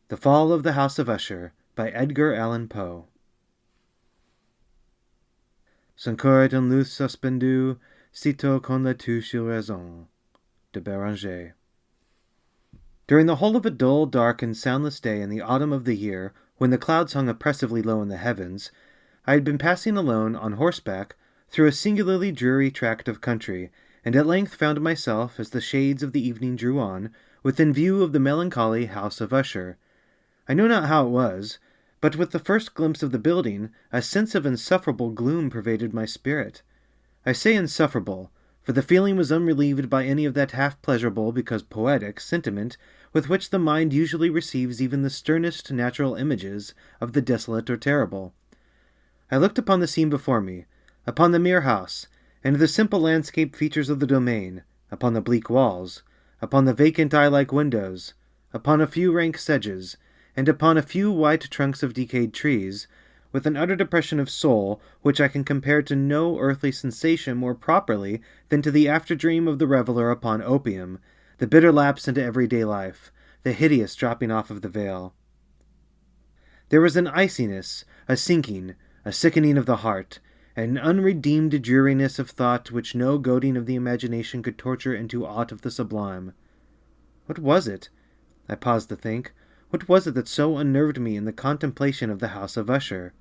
The Fall of the House of Usher by Edgar Allan Poe. Son cœur est en luth suspendu, sitôt qu'on la touche il raison. De Béranger. During the whole of a dull, dark, and soundless day in the autumn of the year, when the clouds hung oppressively low in the heavens, I had been passing alone, on horseback, through a singularly dreary tract of country, and at length found myself, as the shades of the evening drew on, within view of the melancholy house of Usher. I know not how it was, but with the first glimpse of the building, a sense of insufferable gloom pervaded my spirit. I say insufferable, for the feeling was unrelieved by any of that half-pleasurable, because poetic, sentiment with which the mind usually receives even the sternest natural images of the desolate or terrible. I looked upon the scene before me, upon the mere house, and the simple landscape features of the domain, upon the bleak walls, upon the vacant eye-like windows, upon a few rank sedges, and upon a few white trunks of decayed trees, with an utter depression of soul which I can compare to no earthly sensation more properly than to the after-dream of the reveller upon opium, the bitter lapse into everyday life, the hideous dropping off of the veil. There was an iciness, a sinking, a sickening of the heart, an unredeemed dreariness of thought which no goading of the imagination could torture into aught of the sublime. What was it? I paused to think. What was it that so unnerved me in the contemplation of the house of Usher?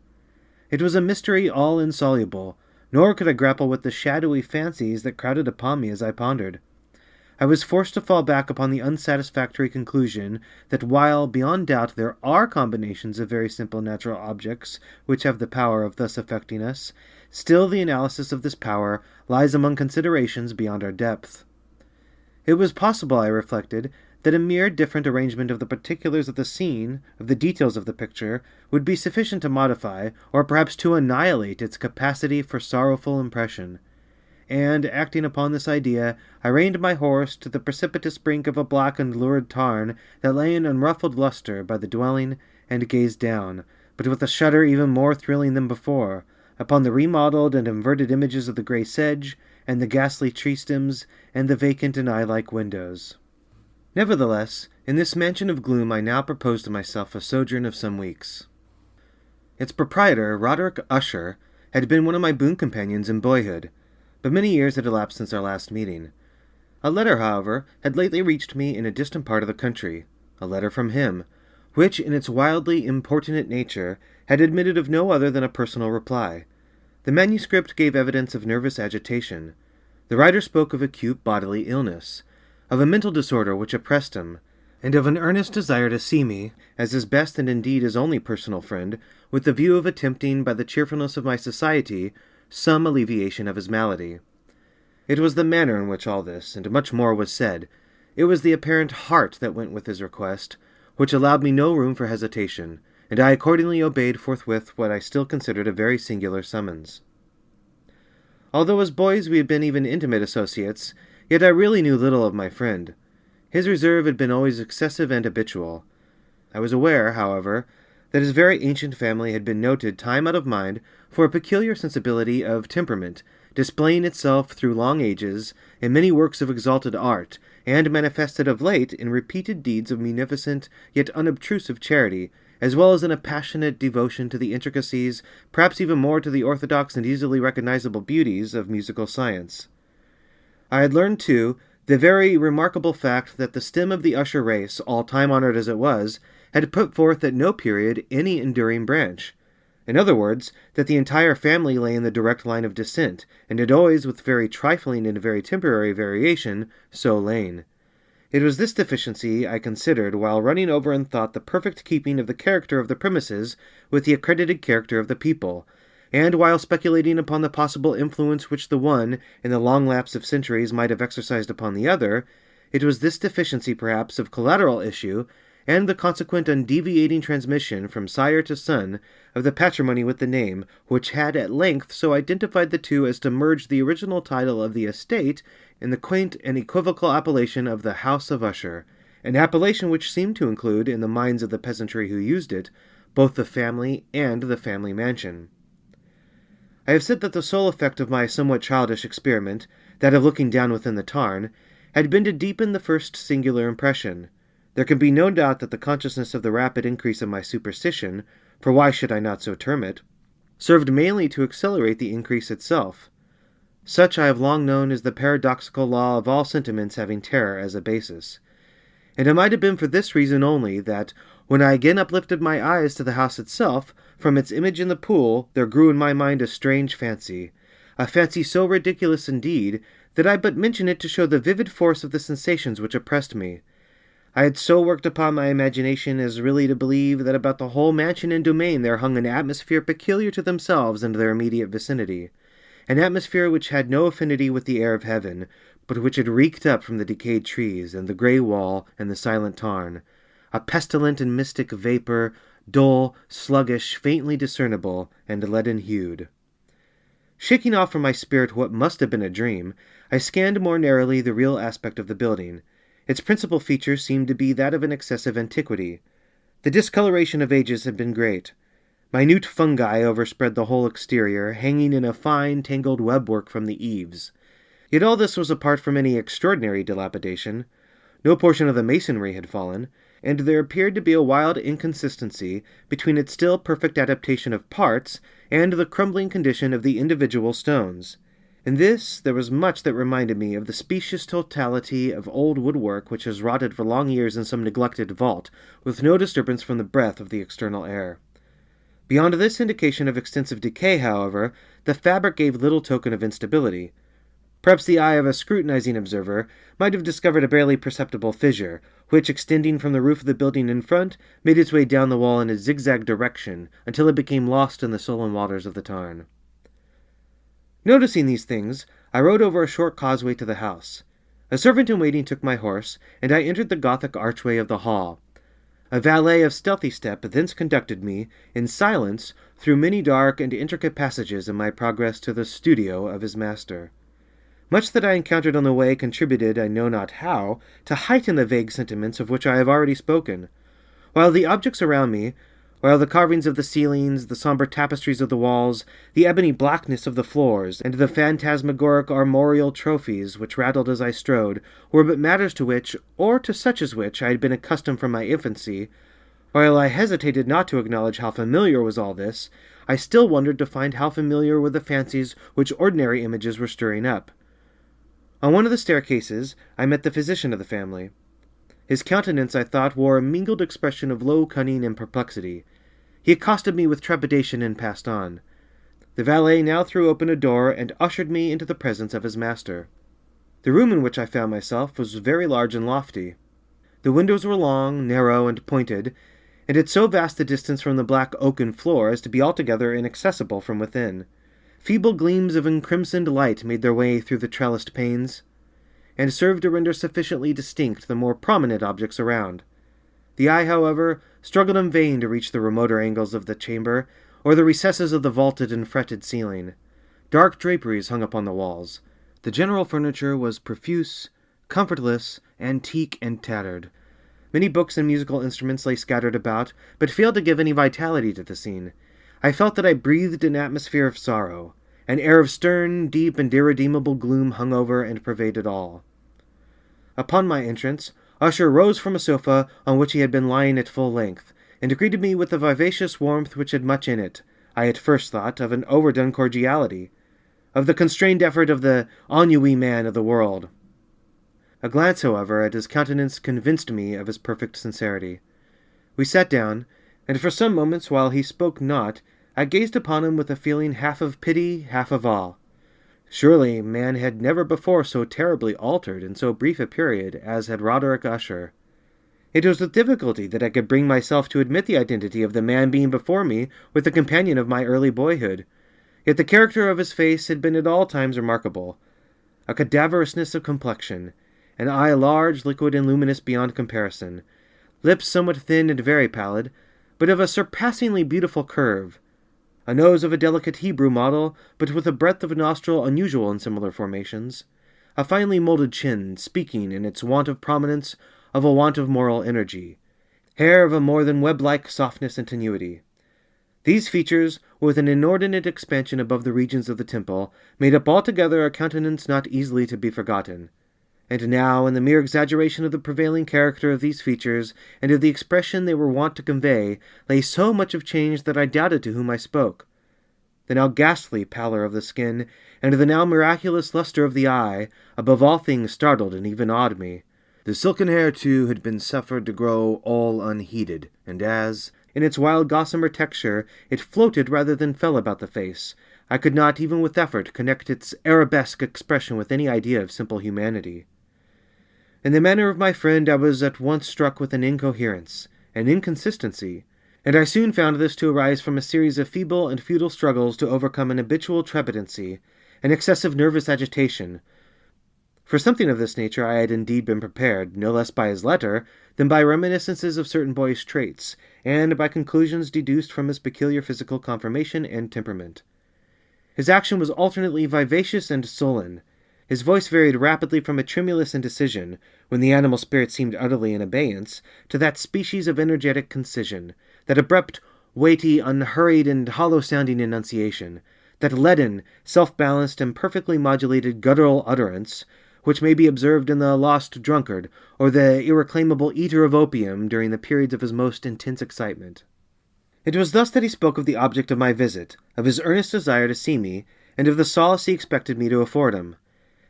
It was a mystery all insoluble, nor could I grapple with the shadowy fancies that crowded upon me as I pondered. I was forced to fall back upon the unsatisfactory conclusion that while, beyond doubt, there are combinations of very simple natural objects which have the power of thus affecting us, still the analysis of this power lies among considerations beyond our depth. It was possible, I reflected, that a mere different arrangement of the particulars of the scene, of the details of the picture, would be sufficient to modify, or perhaps to annihilate, its capacity for sorrowful impression. And, acting upon this idea, I reined my horse to the precipitous brink of a black and lurid tarn that lay in unruffled lustre by the dwelling, and gazed down, but with a shudder even more thrilling than before, upon the remodelled and inverted images of the grey sedge, and the ghastly tree stems, and the vacant and eye-like windows. Nevertheless, in this mansion of gloom I now proposed to myself a sojourn of some weeks. Its proprietor, Roderick Usher, had been one of my boon companions in boyhood, but many years had elapsed since our last meeting. A letter, however, had lately reached me in a distant part of the country, a letter from him, which, in its wildly importunate nature, had admitted of no other than a personal reply. The manuscript gave evidence of nervous agitation. The writer spoke of acute bodily illness, of a mental disorder which oppressed him, and of an earnest desire to see me, as his best and indeed his only personal friend, with the view of attempting, by the cheerfulness of my society, some alleviation of his malady. It was the manner in which all this, and much more, was said. It was the apparent heart that went with his request, which allowed me no room for hesitation, and I accordingly obeyed forthwith what I still considered a very singular summons. Although as boys we had been even intimate associates, yet I really knew little of my friend. His reserve had been always excessive and habitual. I was aware, however, that his very ancient family had been noted time out of mind for a peculiar sensibility of temperament, displaying itself through long ages in many works of exalted art, and manifested of late in repeated deeds of munificent yet unobtrusive charity, as well as in a passionate devotion to the intricacies, perhaps even more to the orthodox and easily recognizable beauties, of musical science. I had learned, too, the very remarkable fact that the stem of the Usher race, all time-honored as it was, had put forth at no period any enduring branch. In other words, that the entire family lay in the direct line of descent, and had always, with very trifling and very temporary variation, so lain. It was this deficiency I considered while running over in thought the perfect keeping of the character of the premises with the accredited character of the people, and while speculating upon the possible influence which the one, in the long lapse of centuries, might have exercised upon the other, it was this deficiency, perhaps, of collateral issue, and the consequent undeviating transmission from sire to son of the patrimony with the name, which had at length so identified the two as to merge the original title of the estate in the quaint and equivocal appellation of the House of Usher, an appellation which seemed to include, in the minds of the peasantry who used it, both the family and the family mansion. I have said that the sole effect of my somewhat childish experiment, that of looking down within the tarn, had been to deepen the first singular impression. There can be no doubt that the consciousness of the rapid increase of my superstition, for why should I not so term it, served mainly to accelerate the increase itself. Such I have long known is the paradoxical law of all sentiments having terror as a basis. And it might have been for this reason only that, when I again uplifted my eyes to the house itself, from its image in the pool there grew in my mind a strange fancy, a fancy so ridiculous indeed that I but mention it to show the vivid force of the sensations which oppressed me. I had so worked upon my imagination as really to believe that about the whole mansion and domain there hung an atmosphere peculiar to themselves and their immediate vicinity, an atmosphere which had no affinity with the air of heaven, but which had reeked up from the decayed trees, and the grey wall, and the silent tarn, a pestilent and mystic vapour, dull, sluggish, faintly discernible, and leaden-hued. Shaking off from my spirit what must have been a dream, I scanned more narrowly the real aspect of the building. Its principal feature seemed to be that of an excessive antiquity. The discoloration of ages had been great. Minute fungi overspread the whole exterior, hanging in a fine, tangled webwork from the eaves. Yet all this was apart from any extraordinary dilapidation. No portion of the masonry had fallen, and there appeared to be a wild inconsistency between its still perfect adaptation of parts and the crumbling condition of the individual stones. In this there was much that reminded me of the specious totality of old woodwork which has rotted for long years in some neglected vault, with no disturbance from the breath of the external air. Beyond this indication of extensive decay, however, the fabric gave little token of instability. Perhaps the eye of a scrutinizing observer might have discovered a barely perceptible fissure, which, extending from the roof of the building in front, made its way down the wall in a zigzag direction, until it became lost in the sullen waters of the tarn. Noticing these things, I rode over a short causeway to the house. A servant in waiting took my horse, and I entered the Gothic archway of the hall. A valet of stealthy step thence conducted me, in silence, through many dark and intricate passages in my progress to the studio of his master. Much that I encountered on the way contributed, I know not how, to heighten the vague sentiments of which I have already spoken. While the objects around me, while the carvings of the ceilings, the sombre tapestries of the walls, the ebony blackness of the floors, and the phantasmagoric armorial trophies which rattled as I strode, were but matters to which, or to such as which, I had been accustomed from my infancy, while I hesitated not to acknowledge how familiar was all this, I still wondered to find how familiar were the fancies which ordinary images were stirring up. On one of the staircases I met the physician of the family. His countenance, I thought, wore a mingled expression of low cunning and perplexity. He accosted me with trepidation and passed on. The valet now threw open a door and ushered me into the presence of his master. The room in which I found myself was very large and lofty. The windows were long, narrow, and pointed, and at so vast a distance from the black oaken floor as to be altogether inaccessible from within. Feeble gleams of encrimsoned light made their way through the trellised panes, and served to render sufficiently distinct the more prominent objects around. The eye, however, struggled in vain to reach the remoter angles of the chamber, or the recesses of the vaulted and fretted ceiling. Dark draperies hung upon the walls. The general furniture was profuse, comfortless, antique, and tattered. Many books and musical instruments lay scattered about, but failed to give any vitality to the scene. I felt that I breathed an atmosphere of sorrow. An air of stern, deep, and irredeemable gloom hung over and pervaded all. Upon my entrance, Usher rose from a sofa on which he had been lying at full length, and greeted me with a vivacious warmth which had much in it, I at first thought, of an overdone cordiality, of the constrained effort of the ennui man of the world. A glance, however, at his countenance convinced me of his perfect sincerity. We sat down, and for some moments, while he spoke not, I gazed upon him with a feeling half of pity, half of awe. Surely man had never before so terribly altered in so brief a period as had Roderick Usher. It was with difficulty that I could bring myself to admit the identity of the man being before me with the companion of my early boyhood. Yet the character of his face had been at all times remarkable. A cadaverousness of complexion, an eye large, liquid, and luminous beyond comparison, lips somewhat thin and very pallid, but of a surpassingly beautiful curve, a nose of a delicate Hebrew model, but with a breadth of nostril unusual in similar formations, a finely molded chin, speaking, in its want of prominence, of a want of moral energy, hair of a more than web-like softness and tenuity. These features, with an inordinate expansion above the regions of the temple, made up altogether a countenance not easily to be forgotten. And now, in the mere exaggeration of the prevailing character of these features, and of the expression they were wont to convey, lay so much of change that I doubted to whom I spoke. The now ghastly pallor of the skin, and the now miraculous luster of the eye, above all things startled and even awed me. The silken hair, too, had been suffered to grow all unheeded, and as, in its wild gossamer texture, it floated rather than fell about the face, I could not, even with effort, connect its arabesque expression with any idea of simple humanity. In the manner of my friend I was at once struck with an incoherence, an inconsistency, and I soon found this to arise from a series of feeble and futile struggles to overcome an habitual trepidancy, an excessive nervous agitation. For something of this nature I had indeed been prepared, no less by his letter than by reminiscences of certain boyish traits, and by conclusions deduced from his peculiar physical conformation and temperament. His action was alternately vivacious and sullen. His voice varied rapidly from a tremulous indecision, when the animal spirit seemed utterly in abeyance, to that species of energetic concision, that abrupt, weighty, unhurried, and hollow-sounding enunciation, that leaden, self-balanced, and perfectly modulated guttural utterance, which may be observed in the lost drunkard, or the irreclaimable eater of opium during the periods of his most intense excitement. It was thus that he spoke of the object of my visit, of his earnest desire to see me, and of the solace he expected me to afford him.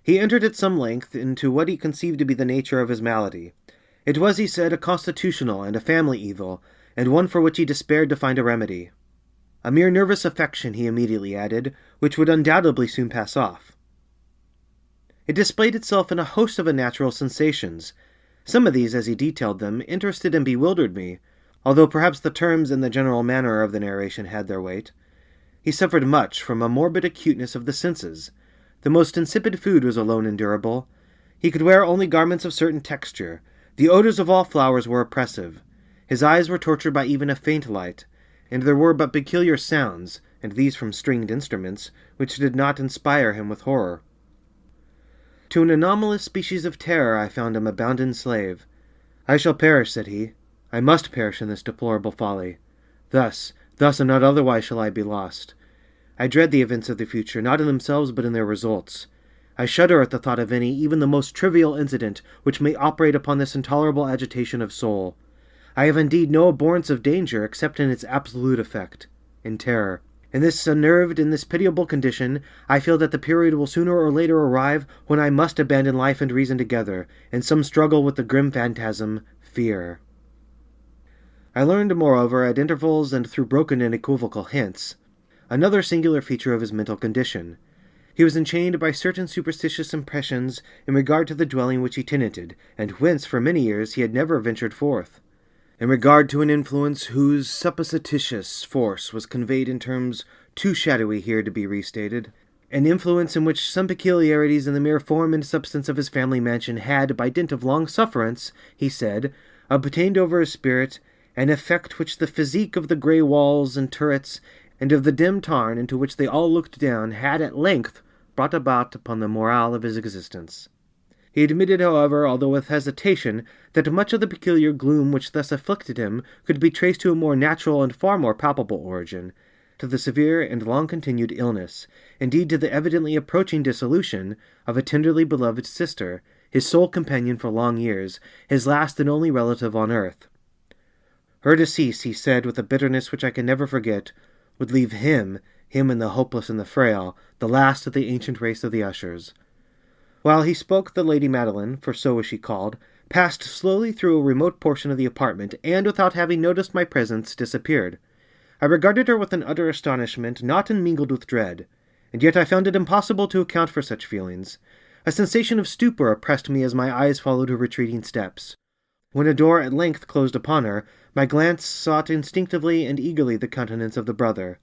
He entered at some length into what he conceived to be the nature of his malady. It was, he said, a constitutional and a family evil, and one for which he despaired to find a remedy. A mere nervous affection, he immediately added, which would undoubtedly soon pass off. It displayed itself in a host of unnatural sensations. Some of these, as he detailed them, interested and bewildered me, although perhaps the terms and the general manner of the narration had their weight. He suffered much from a morbid acuteness of the senses. The most insipid food was alone endurable. He could wear only garments of certain texture. The odors of all flowers were oppressive. His eyes were tortured by even a faint light, and there were but peculiar sounds, and these from stringed instruments, which did not inspire him with horror. To an anomalous species of terror I found him a bounden slave. "I shall perish," said he. "I must perish in this deplorable folly. Thus, and not otherwise shall I be lost. I dread the events of the future, not in themselves but in their results. I shudder at the thought of any, even the most trivial incident, which may operate upon this intolerable agitation of soul. I have indeed no abhorrence of danger, except in its absolute effect, in terror. In this unnerved, in this pitiable condition, I feel that the period will sooner or later arrive when I must abandon life and reason together, in some struggle with the grim phantasm, fear." I learned, moreover, at intervals and through broken and equivocal hints, another singular feature of his mental condition. He was enchained by certain superstitious impressions in regard to the dwelling which he tenanted, and whence, for many years, he had never ventured forth. In regard to an influence whose supposititious force was conveyed in terms too shadowy here to be restated, an influence in which some peculiarities in the mere form and substance of his family mansion had, by dint of long sufferance, he said, obtained over his spirit, an effect which the physique of the grey walls and turrets, and of the dim tarn into which they all looked down, had at length brought about upon the morale of his existence. He admitted, however, although with hesitation, that much of the peculiar gloom which thus afflicted him could be traced to a more natural and far more palpable origin, to the severe and long-continued illness, indeed to the evidently approaching dissolution, of a tenderly beloved sister, his sole companion for long years, his last and only relative on earth. Her decease, he said with a bitterness which I can never forget, would leave him and the hopeless and the frail, the last of the ancient race of the Ushers. While he spoke, the Lady Madeline, for so was she called, passed slowly through a remote portion of the apartment, and, without having noticed my presence, disappeared. I regarded her with an utter astonishment, not unmingled with dread, and yet I found it impossible to account for such feelings. A sensation of stupor oppressed me as my eyes followed her retreating steps. When a door at length closed upon her, my glance sought instinctively and eagerly the countenance of the brother,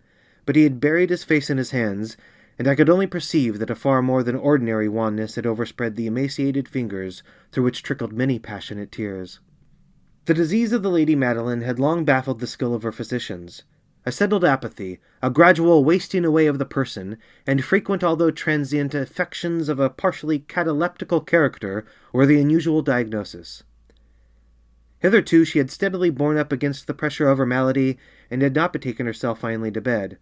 but he had buried his face in his hands, and I could only perceive that a far more than ordinary wanness had overspread the emaciated fingers through which trickled many passionate tears. The disease of the Lady Madeline had long baffled the skill of her physicians. A settled apathy, a gradual wasting away of the person, and frequent although transient affections of a partially cataleptical character were the unusual diagnosis. Hitherto she had steadily borne up against the pressure of her malady, and had not betaken herself finally to bed.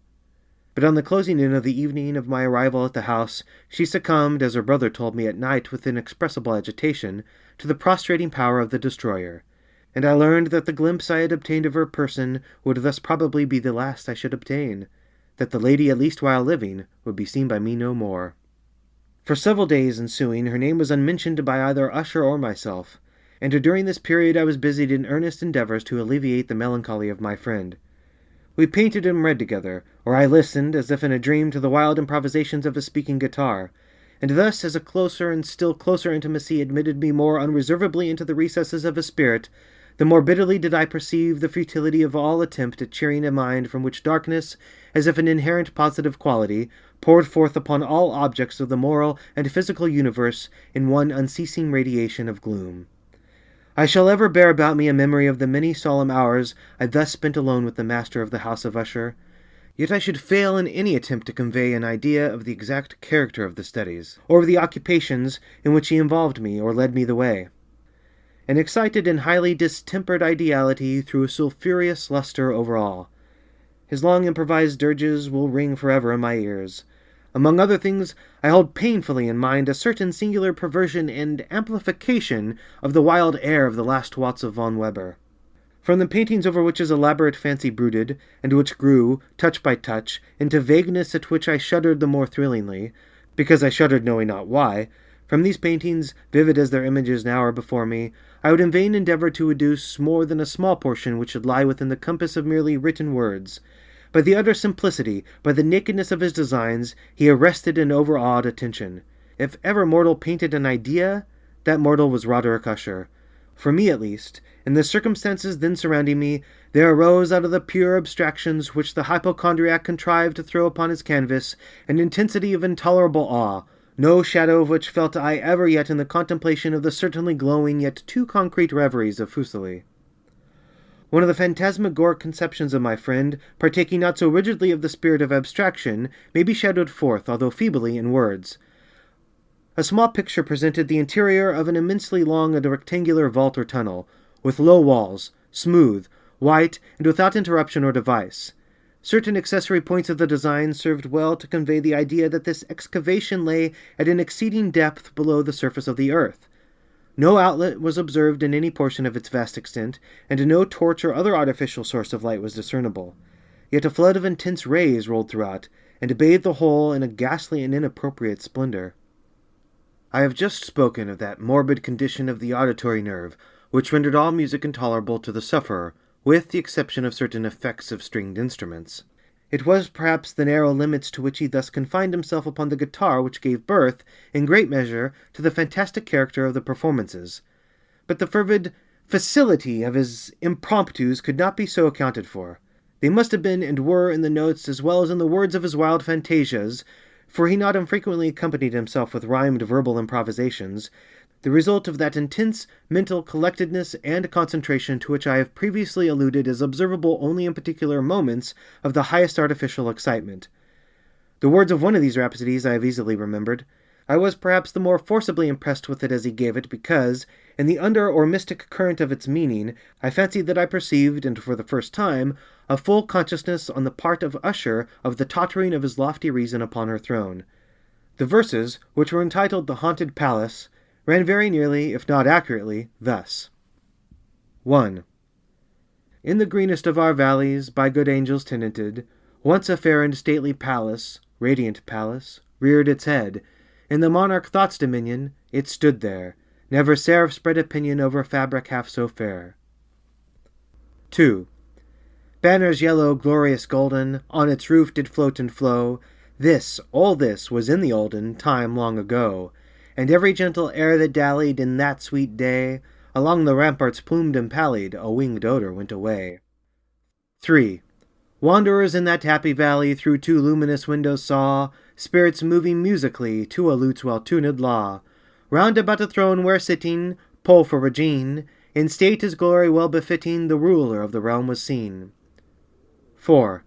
But on the closing in of the evening of my arrival at the house, she succumbed, as her brother told me at night with inexpressible agitation, to the prostrating power of the destroyer, and I learned that the glimpse I had obtained of her person would thus probably be the last I should obtain, that the lady, at least while living, would be seen by me no more. For several days ensuing her name was unmentioned by either Usher or myself, and during this period I was busied in earnest endeavors to alleviate the melancholy of my friend. We painted and read together, or I listened, as if in a dream, to the wild improvisations of a speaking guitar, and thus, as a closer and still closer intimacy admitted me more unreservedly into the recesses of his spirit, the more bitterly did I perceive the futility of all attempt at cheering a mind from which darkness, as if an inherent positive quality, poured forth upon all objects of the moral and physical universe in one unceasing radiation of gloom. I shall ever bear about me a memory of the many solemn hours I thus spent alone with the master of the house of Usher, yet I should fail in any attempt to convey an idea of the exact character of the studies, or of the occupations in which he involved me or led me the way. An excited and highly distempered ideality threw a sulphureous lustre over all. His long improvised dirges will ring forever in my ears. Among other things, I hold painfully in mind a certain singular perversion and amplification of the wild air of the last waltz of von Weber. From the paintings over which his elaborate fancy brooded, and which grew, touch by touch, into vagueness at which I shuddered the more thrillingly, because I shuddered knowing not why, from these paintings, vivid as their images now are before me, I would in vain endeavor to adduce more than a small portion which should lie within the compass of merely written words. By the utter simplicity, by the nakedness of his designs, he arrested and overawed attention. If ever mortal painted an idea, that mortal was Roderick Usher. For me, at least, in the circumstances then surrounding me, there arose out of the pure abstractions which the hypochondriac contrived to throw upon his canvas an intensity of intolerable awe, no shadow of which felt I ever yet in the contemplation of the certainly glowing yet too concrete reveries of Fuseli. One of the phantasmagoric conceptions of my friend, partaking not so rigidly of the spirit of abstraction, may be shadowed forth, although feebly, in words. A small picture presented the interior of an immensely long and rectangular vault or tunnel, with low walls, smooth, white, and without interruption or device. Certain accessory points of the design served well to convey the idea that this excavation lay at an exceeding depth below the surface of the earth. No outlet was observed in any portion of its vast extent, and no torch or other artificial source of light was discernible. Yet a flood of intense rays rolled throughout, and bathed the whole in a ghastly and inappropriate splendor. I have just spoken of that morbid condition of the auditory nerve, which rendered all music intolerable to the sufferer, with the exception of certain effects of stringed instruments. It was perhaps the narrow limits to which he thus confined himself upon the guitar which gave birth, in great measure, to the fantastic character of the performances. But the fervid facility of his impromptus could not be so accounted for. They must have been and were in the notes as well as in the words of his wild fantasias, for he not infrequently accompanied himself with rhymed verbal improvisations, the result of that intense mental collectedness and concentration to which I have previously alluded is observable only in particular moments of the highest artificial excitement. The words of one of these rhapsodies I have easily remembered. I was perhaps the more forcibly impressed with it as he gave it, because, in the under or mystic current of its meaning, I fancied that I perceived, and for the first time, a full consciousness on the part of Usher of the tottering of his lofty reason upon her throne. The verses, which were entitled The Haunted Palace, ran very nearly, if not accurately, thus. 1. In the greenest of our valleys, by good angels tenanted, once a fair and stately palace, radiant palace, reared its head. In the monarch thought's dominion, it stood there. Never seraph spread a pinion over fabric half so fair. 2. Banners yellow, glorious golden, on its roof did float and flow. This, all this, was in the olden time long ago. And every gentle air that dallied in that sweet day, along the ramparts plumed and pallid, a winged odor went away. 3. Wanderers in that happy valley through two luminous windows saw spirits moving musically to a lute's well-tuned law. Round about a throne where sitting, Poe for regine, in state his glory well befitting, the ruler of the realm was seen. 4.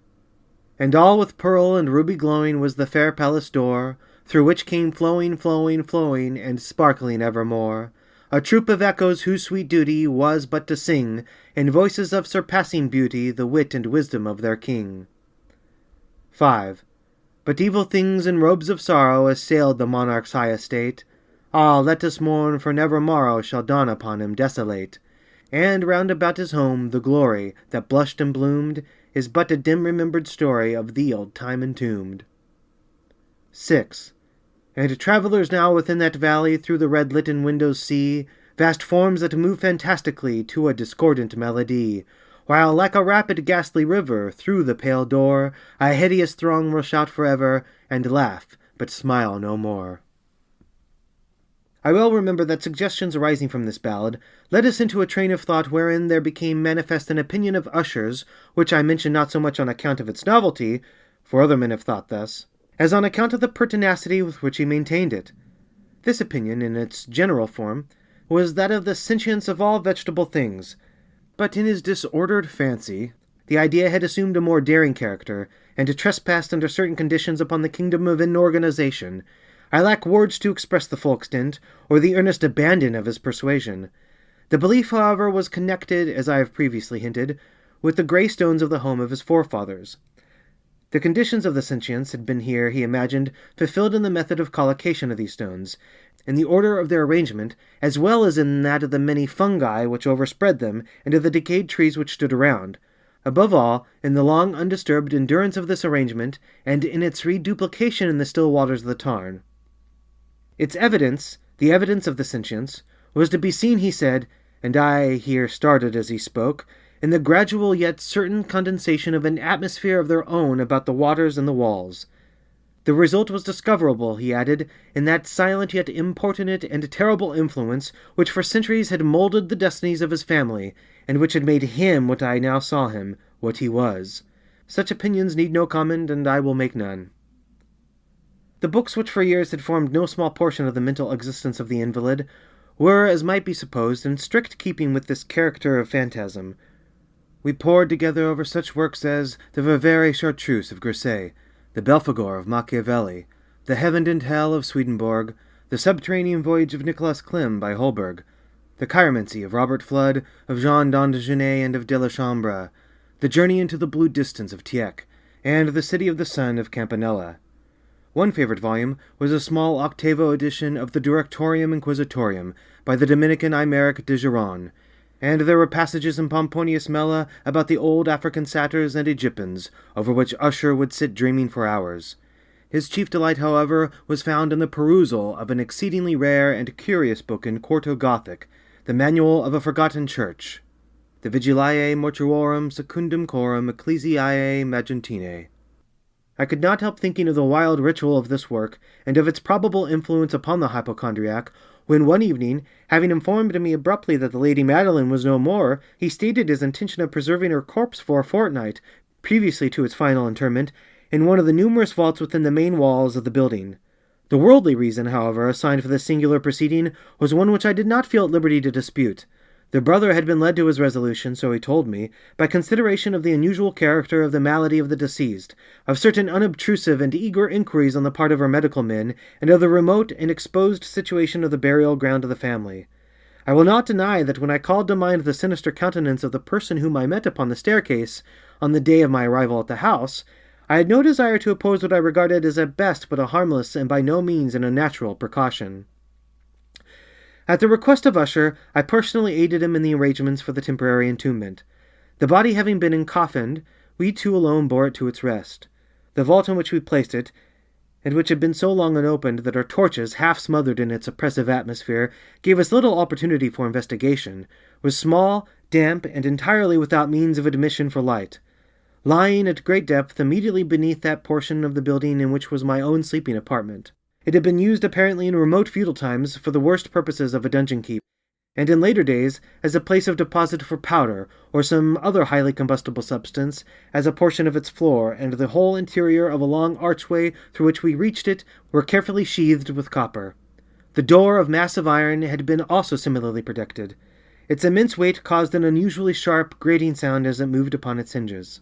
And all with pearl and ruby glowing was the fair palace door, through which came flowing, flowing, flowing, and sparkling evermore, a troop of echoes whose sweet duty was but to sing, in voices of surpassing beauty, the wit and wisdom of their king. 5. But evil things in robes of sorrow assailed the monarch's high estate. Ah, let us mourn, for never morrow shall dawn upon him desolate. And round about his home the glory that blushed and bloomed is but a dim remembered story of the old time entombed. 6. And travellers now within that valley through the red litten windows see vast forms that move fantastically to a discordant melody, while like a rapid ghastly river through the pale door a hideous throng will shout forever and laugh but smile no more. I well remember that suggestions arising from this ballad led us into a train of thought wherein there became manifest an opinion of Usher's, which I mention not so much on account of its novelty, for other men have thought thus, as on account of the pertinacity with which he maintained it. This opinion, in its general form, was that of the sentience of all vegetable things, but in his disordered fancy, the idea had assumed a more daring character, and trespassed under certain conditions upon the kingdom of inorganization. I lack words to express the full extent, or the earnest abandon of his persuasion. The belief, however, was connected, as I have previously hinted, with the grey stones of the home of his forefathers. The conditions of the sentience had been here, he imagined, fulfilled in the method of collocation of these stones, in the order of their arrangement, as well as in that of the many fungi which overspread them, and of the decayed trees which stood around. Above all, in the long undisturbed endurance of this arrangement, and in its reduplication in the still waters of the tarn. Its evidence, the evidence of the sentience, was to be seen, he said, and I here started as he spoke, in the gradual yet certain condensation of an atmosphere of their own about the waters and the walls. The result was discoverable, he added, in that silent yet importunate and terrible influence which for centuries had moulded the destinies of his family, and which had made him what I now saw him, what he was. Such opinions need no comment, and I will make none. The books which for years had formed no small portion of the mental existence of the invalid were, as might be supposed, in strict keeping with this character of phantasm. We pored together over such works as the Ververe Chartreuse of Grisset, the Belphegor of Machiavelli, the Heaven and Hell of Swedenborg, the Subterranean Voyage of Nicholas Klim by Holberg, the Chiromancy of Robert Flood, of Jean d'Andegenet and of de la Chambre, the Journey into the Blue Distance of Tieck, and the City of the Sun of Campanella. One favorite volume was a small octavo edition of the Directorium Inquisitorium by the Dominican Aymeric de Giron, and there were passages in Pomponius Mela about the old African satyrs and Egyptians, over which Usher would sit dreaming for hours. His chief delight, however, was found in the perusal of an exceedingly rare and curious book in quarto Gothic, the Manual of a Forgotten Church, the Vigiliae Mortuorum Secundum Coram Ecclesiae Magentinae. I could not help thinking of the wild ritual of this work, and of its probable influence upon the hypochondriac, when one evening, having informed me abruptly that the Lady Madeline was no more, he stated his intention of preserving her corpse for a fortnight, previously to its final interment, in one of the numerous vaults within the main walls of the building. The worldly reason, however, assigned for this singular proceeding was one which I did not feel at liberty to dispute. The brother had been led to his resolution, so he told me, by consideration of the unusual character of the malady of the deceased, of certain unobtrusive and eager inquiries on the part of our medical men, and of the remote and exposed situation of the burial ground of the family. I will not deny that when I called to mind the sinister countenance of the person whom I met upon the staircase, on the day of my arrival at the house, I had no desire to oppose what I regarded as at best but a harmless and by no means an unnatural precaution. At the request of Usher, I personally aided him in the arrangements for the temporary entombment. The body having been encoffined, we two alone bore it to its rest. The vault in which we placed it, and which had been so long unopened that our torches, half smothered in its oppressive atmosphere, gave us little opportunity for investigation, was small, damp, and entirely without means of admission for light. Lying at great depth immediately beneath that portion of the building in which was my own sleeping apartment. It had been used apparently in remote feudal times for the worst purposes of a dungeon keep, and in later days as a place of deposit for powder or some other highly combustible substance, as a portion of its floor and the whole interior of a long archway through which we reached it were carefully sheathed with copper. The door of massive iron had been also similarly protected. Its immense weight caused an unusually sharp, grating sound as it moved upon its hinges.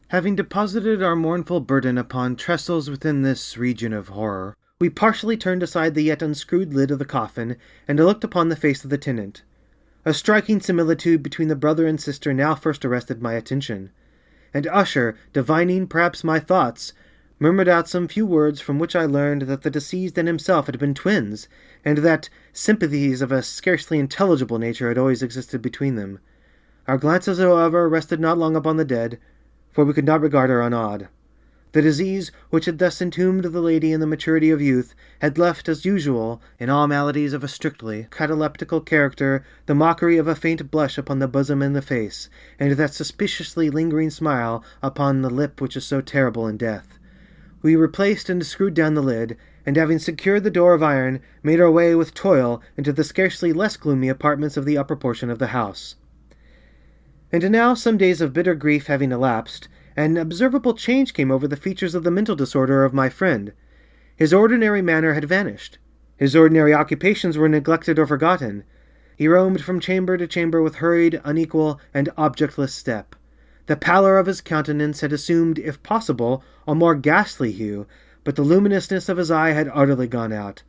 Having deposited our mournful burden upon trestles within this region of horror, we partially turned aside the yet unscrewed lid of the coffin, and looked upon the face of the tenant. A striking similitude between the brother and sister now first arrested my attention, and Usher, divining perhaps my thoughts, murmured out some few words from which I learned that the deceased and himself had been twins, and that sympathies of a scarcely intelligible nature had always existed between them. Our glances, however, rested not long upon the dead, for we could not regard her unawed. The disease which had thus entombed the lady in the maturity of youth had left, as usual, in all maladies of a strictly cataleptical character, the mockery of a faint blush upon the bosom and the face, and that suspiciously lingering smile upon the lip which is so terrible in death. We replaced and screwed down the lid, and having secured the door of iron, made our way with toil into the scarcely less gloomy apartments of the upper portion of the house. And now, some days of bitter grief having elapsed, an observable change came over the features of the mental disorder of my friend. His ordinary manner had vanished. His ordinary occupations were neglected or forgotten. He roamed from chamber to chamber with hurried, unequal, and objectless step. The pallor of his countenance had assumed, if possible, a more ghastly hue, but the luminousness of his eye had utterly gone out.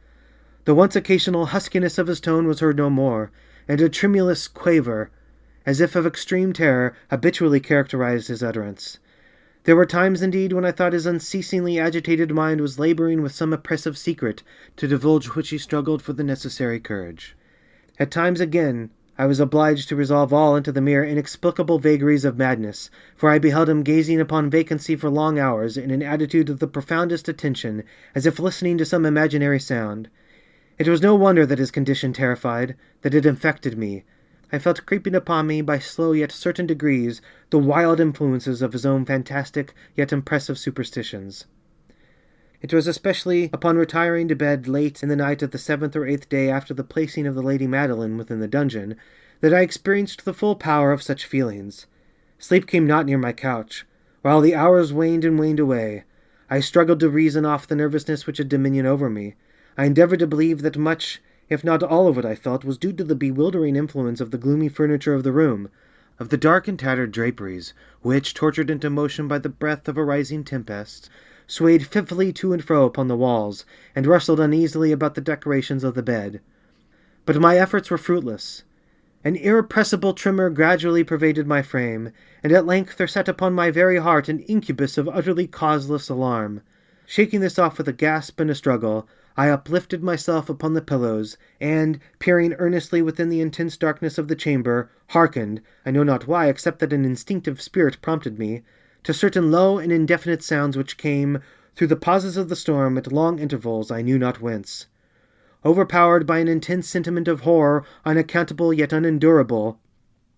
The once occasional huskiness of his tone was heard no more, and a tremulous quaver, as if of extreme terror, habitually characterized his utterance. There were times, indeed, when I thought his unceasingly agitated mind was laboring with some oppressive secret, to divulge which he struggled for the necessary courage. At times, again, I was obliged to resolve all into the mere inexplicable vagaries of madness, for I beheld him gazing upon vacancy for long hours in an attitude of the profoundest attention, as if listening to some imaginary sound. It was no wonder that his condition terrified, that it infected me. I felt creeping upon me, by slow yet certain degrees, the wild influences of his own fantastic yet impressive superstitions. It was especially upon retiring to bed late in the night of the 7th or 8th day after the placing of the Lady Madeline within the dungeon, that I experienced the full power of such feelings. Sleep came not near my couch. While the hours waned and waned away, I struggled to reason off the nervousness which had dominion over me. I endeavored to believe that much, if not all of what I felt, was due to the bewildering influence of the gloomy furniture of the room, of the dark and tattered draperies, which, tortured into motion by the breath of a rising tempest, swayed fitfully to and fro upon the walls, and rustled uneasily about the decorations of the bed. But my efforts were fruitless. An irrepressible tremor gradually pervaded my frame, and at length there sat upon my very heart an incubus of utterly causeless alarm. Shaking this off with a gasp and a struggle, I uplifted myself upon the pillows, and, peering earnestly within the intense darkness of the chamber, hearkened, I know not why, except that an instinctive spirit prompted me, to certain low and indefinite sounds which came, through the pauses of the storm, at long intervals, I knew not whence. Overpowered by an intense sentiment of horror, unaccountable yet unendurable,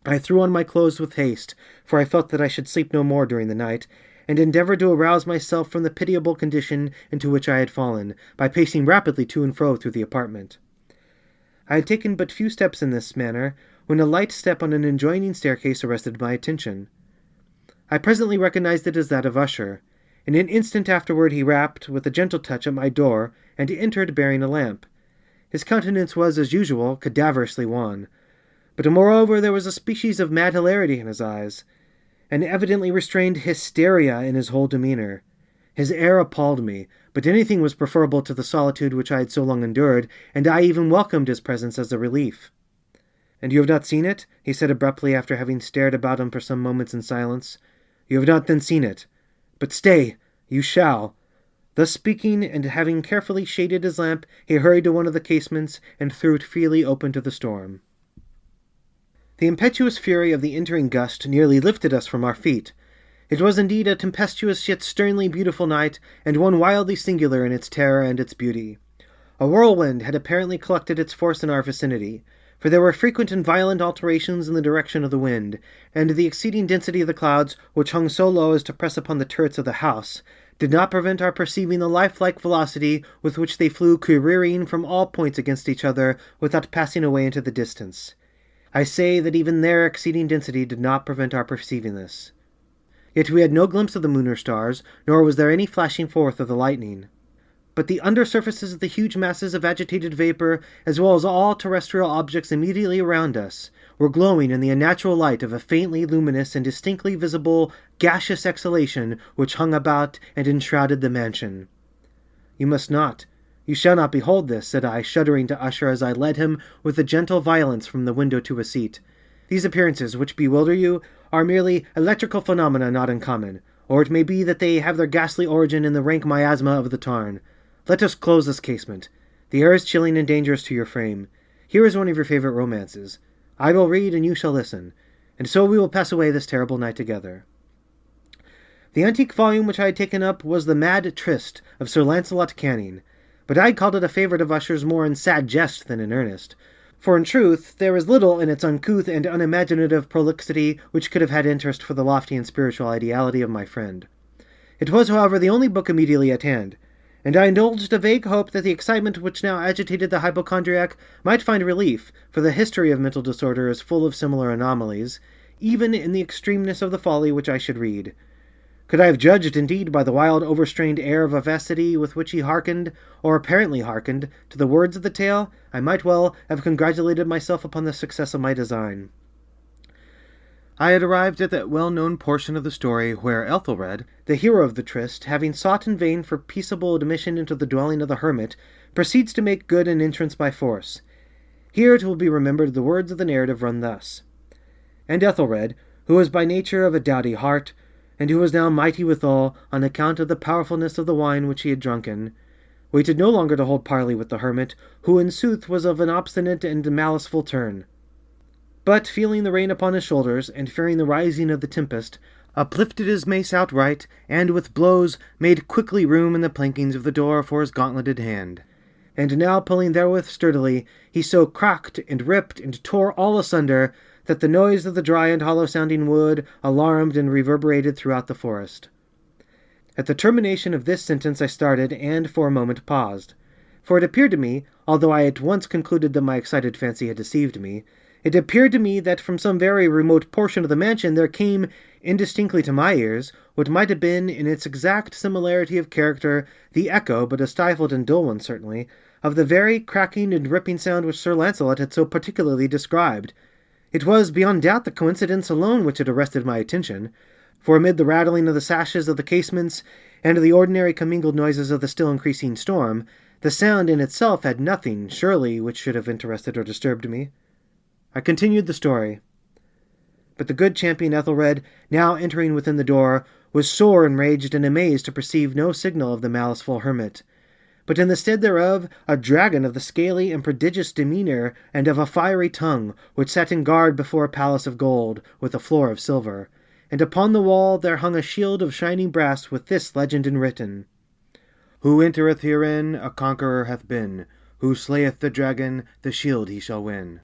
I threw on my clothes with haste, for I felt that I should sleep no more during the night, and endeavored to arouse myself from the pitiable condition into which I had fallen, by pacing rapidly to and fro through the apartment. I had taken but few steps in this manner, when a light step on an adjoining staircase arrested my attention. I presently recognized it as that of Usher. In an instant afterward he rapped, with a gentle touch, at my door, and entered bearing a lamp. His countenance was, as usual, cadaverously wan. But moreover there was a species of mad hilarity in his eyes, an evidently restrained hysteria in his whole demeanour. His air appalled me, but anything was preferable to the solitude which I had so long endured, and I even welcomed his presence as a relief. "And you have not seen it?" he said abruptly, after having stared about him for some moments in silence. "You have not then seen it? But stay, you shall." Thus speaking, and having carefully shaded his lamp, he hurried to one of the casements, and threw it freely open to the storm. The impetuous fury of the entering gust nearly lifted us from our feet. It was indeed a tempestuous yet sternly beautiful night, and one wildly singular in its terror and its beauty. A whirlwind had apparently collected its force in our vicinity, for there were frequent and violent alterations in the direction of the wind, and the exceeding density of the clouds, which hung so low as to press upon the turrets of the house, did not prevent our perceiving the lifelike velocity with which they flew careering from all points against each other without passing away into the distance. I say that even their exceeding density did not prevent our perceiving this. Yet we had no glimpse of the moon or stars, nor was there any flashing forth of the lightning. But the under surfaces of the huge masses of agitated vapor, as well as all terrestrial objects immediately around us, were glowing in the unnatural light of a faintly luminous and distinctly visible gaseous exhalation which hung about and enshrouded the mansion. "You must not, you shall not behold this," said I, shuddering to Usher as I led him with a gentle violence from the window to a seat. "These appearances, which bewilder you, are merely electrical phenomena not uncommon. or it may be that they have their ghastly origin in the rank miasma of the tarn. Let us close this casement. The air is chilling and dangerous to your frame. Here is one of your favorite romances. I will read, and you shall listen, and so we will pass away this terrible night together." The antique volume which I had taken up was The Mad Tryst of Sir Launcelot Canning, but I called it a favourite of Usher's more in sad jest than in earnest. For in truth there is little in its uncouth and unimaginative prolixity which could have had interest for the lofty and spiritual ideality of my friend. It was, however, the only book immediately at hand, and I indulged a vague hope that the excitement which now agitated the hypochondriac might find relief, for the history of mental disorder is full of similar anomalies, even in the extremeness of the folly which I should read. Could I have judged, indeed, by the wild, overstrained air of vivacity with which he hearkened, or apparently hearkened, to the words of the tale, I might well have congratulated myself upon the success of my design. I had arrived at that well-known portion of the story where Ethelred, the hero of the tryst, having sought in vain for peaceable admission into the dwelling of the hermit, proceeds to make good an entrance by force. Here it will be remembered the words of the narrative run thus. "And Ethelred, who was by nature of a doughty heart, and who was now mighty withal, on account of the powerfulness of the wine which he had drunken, waited no longer to hold parley with the hermit, who in sooth was of an obstinate and maliceful turn. But, feeling the rain upon his shoulders, and fearing the rising of the tempest, uplifted his mace outright, and with blows made quickly room in the plankings of the door for his gauntleted hand. And now pulling therewith sturdily, he so cracked and ripped and tore all asunder, that the noise of the dry and hollow-sounding wood alarmed and reverberated throughout the forest." At the termination of this sentence I started, and for a moment paused. For it appeared to me, although I at once concluded that my excited fancy had deceived me, it appeared to me that from some very remote portion of the mansion there came, indistinctly to my ears, what might have been, in its exact similarity of character, the echo, but a stifled and dull one certainly, of the very cracking and ripping sound which Sir Launcelot had so particularly described. It was, beyond doubt, the coincidence alone which had arrested my attention, for amid the rattling of the sashes of the casements, and the ordinary commingled noises of the still increasing storm, the sound in itself had nothing, surely, which should have interested or disturbed me. I continued the story. But the good champion Ethelred, now entering within the door, was sore enraged and amazed to perceive no signal of the maliceful hermit, but in the stead thereof a dragon of the scaly and prodigious demeanour and of a fiery tongue, which sat in guard before a palace of gold, with a floor of silver, and upon the wall there hung a shield of shining brass with this legend enwritten: "Who entereth herein a conqueror hath been, who slayeth the dragon, the shield he shall win."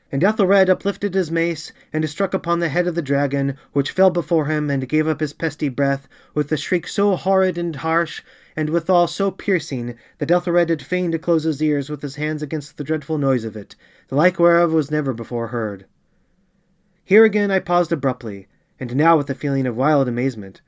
And Ethelred uplifted his mace, and struck upon the head of the dragon, which fell before him, and gave up his pesty breath, with a shriek so horrid and harsh, and withal so piercing, that Ethelred had fain to close his ears with his hands against the dreadful noise of it, the like whereof was never before heard. Here again I paused abruptly, and now with a feeling of wild amazement,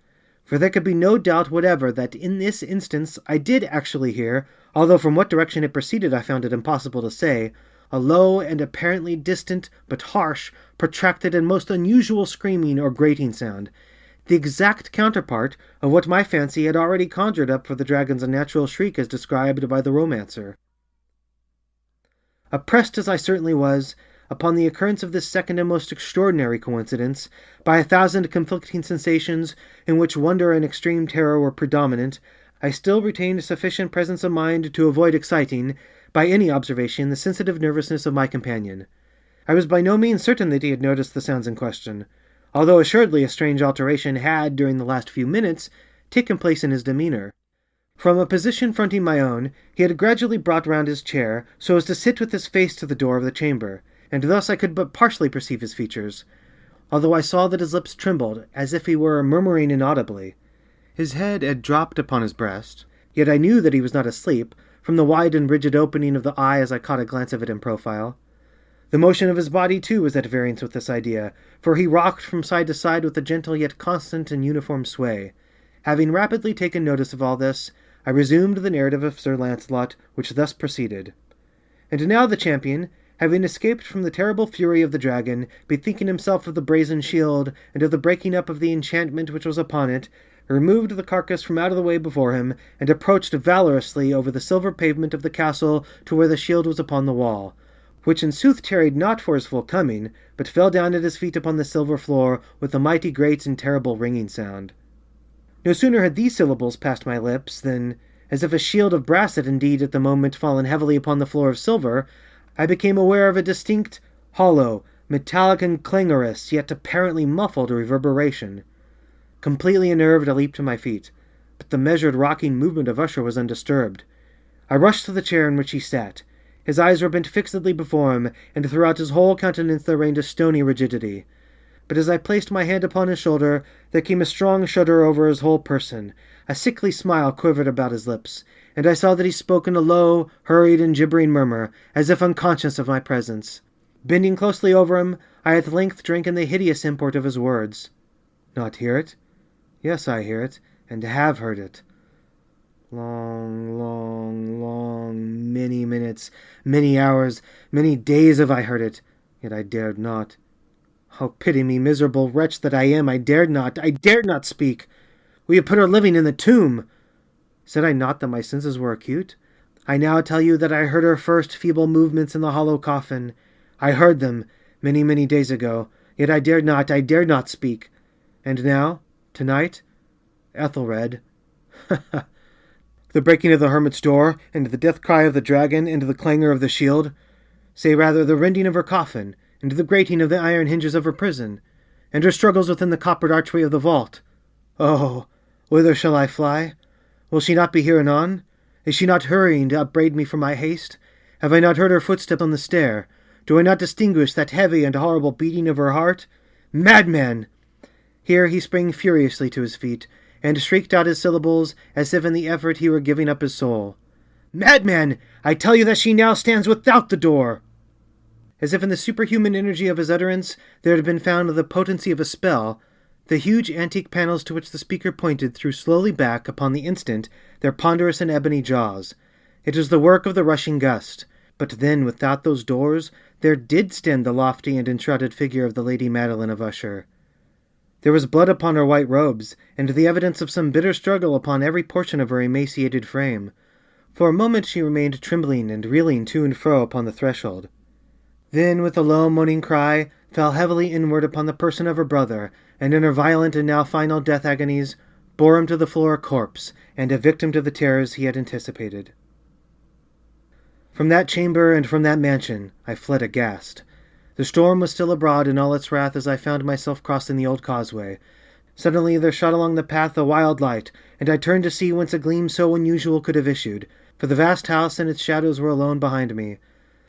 for there could be no doubt whatever that in this instance I did actually hear, although from what direction it proceeded I found it impossible to say, a low and apparently distant, but harsh, protracted, and most unusual screaming or grating sound, the exact counterpart of what my fancy had already conjured up for the dragon's unnatural shriek as described by the romancer. Oppressed as I certainly was, upon the occurrence of this second and most extraordinary coincidence, by a thousand conflicting sensations, in which wonder and extreme terror were predominant, I still retained sufficient presence of mind to avoid exciting, by any observation, the sensitive nervousness of my companion. I was by no means certain that he had noticed the sounds in question, although assuredly a strange alteration had, during the last few minutes, taken place in his demeanour. From a position fronting my own, he had gradually brought round his chair, so as to sit with his face to the door of the chamber, and thus I could but partially perceive his features, although I saw that his lips trembled, as if he were murmuring inaudibly. His head had dropped upon his breast, yet I knew that he was not asleep, from the wide and rigid opening of the eye as I caught a glance of it in profile. The motion of his body, too, was at variance with this idea, for he rocked from side to side with a gentle yet constant and uniform sway. Having rapidly taken notice of all this, I resumed the narrative of Sir Launcelot, which thus proceeded. And now the champion, having escaped from the terrible fury of the dragon, bethinking himself of the brazen shield, and of the breaking up of the enchantment which was upon it, removed the carcass from out of the way before him, and approached valorously over the silver pavement of the castle to where the shield was upon the wall, which in sooth tarried not for his full coming, but fell down at his feet upon the silver floor with a mighty great and terrible ringing sound. No sooner had these syllables passed my lips than, as if a shield of brass had indeed at the moment fallen heavily upon the floor of silver, I became aware of a distinct, hollow, metallic and clangorous, yet apparently muffled reverberation. Completely unnerved, I leaped to my feet, but the measured rocking movement of Usher was undisturbed. I rushed to the chair in which he sat. His eyes were bent fixedly before him, and throughout his whole countenance there reigned a stony rigidity. But as I placed my hand upon his shoulder, there came a strong shudder over his whole person. A sickly smile quivered about his lips, and I saw that he spoke in a low, hurried, and gibbering murmur, as if unconscious of my presence. Bending closely over him, I at length drank in the hideous import of his words. Not hear it? Yes, I hear it, and have heard it. Long, many minutes, many hours, many days have I heard it, yet I dared not. Oh, pity me, miserable wretch that I am, I dared not speak. We have put her living in the tomb. Said I not that my senses were acute? I now tell you that I heard her first feeble movements in the hollow coffin. I heard them, many days ago, yet I dared not speak. And now, tonight, Ethelred, the breaking of the hermit's door, and the death cry of the dragon, and the clangor of the shield, say rather the rending of her coffin, and the grating of the iron hinges of her prison, and her struggles within the coppered archway of the vault. Oh, whither shall I fly? Will she not be here anon? Is she not hurrying to upbraid me for my haste? Have I not heard her footstep on the stair? Do I not distinguish that heavy and horrible beating of her heart? Madman! Here he sprang furiously to his feet, and shrieked out his syllables as if in the effort he were giving up his soul. Madman! I tell you that she now stands without the door! As if in the superhuman energy of his utterance there had been found the potency of a spell, the huge antique panels to which the speaker pointed threw slowly back, upon the instant, their ponderous and ebony jaws. It was the work of the rushing gust. But then, without those doors, there did stand the lofty and enshrouded figure of the Lady Madeline of Usher. There was blood upon her white robes, and the evidence of some bitter struggle upon every portion of her emaciated frame. For a moment she remained trembling and reeling to and fro upon the threshold. Then, with a low moaning cry, fell heavily inward upon the person of her brother, and in her violent and now final death agonies, bore him to the floor a corpse, and a victim to the terrors he had anticipated. From that chamber and from that mansion I fled aghast. The storm was still abroad in all its wrath as I found myself crossing the old causeway. Suddenly there shot along the path a wild light, and I turned to see whence a gleam so unusual could have issued, for the vast house and its shadows were alone behind me.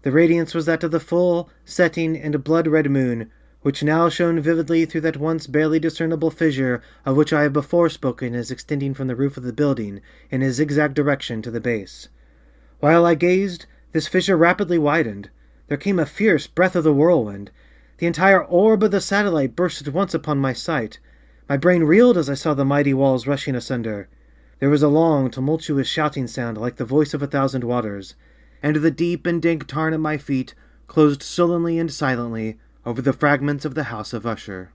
The radiance was that of the full, setting, and blood-red moon, which now shone vividly through that once barely discernible fissure of which I have before spoken as extending from the roof of the building in a zigzag direction to the base. While I gazed, this fissure rapidly widened. There came a fierce breath of the whirlwind. The entire orb of the satellite burst at once upon my sight. My brain reeled as I saw the mighty walls rushing asunder. There was a long, tumultuous shouting sound like the voice of 1,000 waters, and the deep and dank tarn at my feet closed sullenly and silently over the fragments of the house of Usher.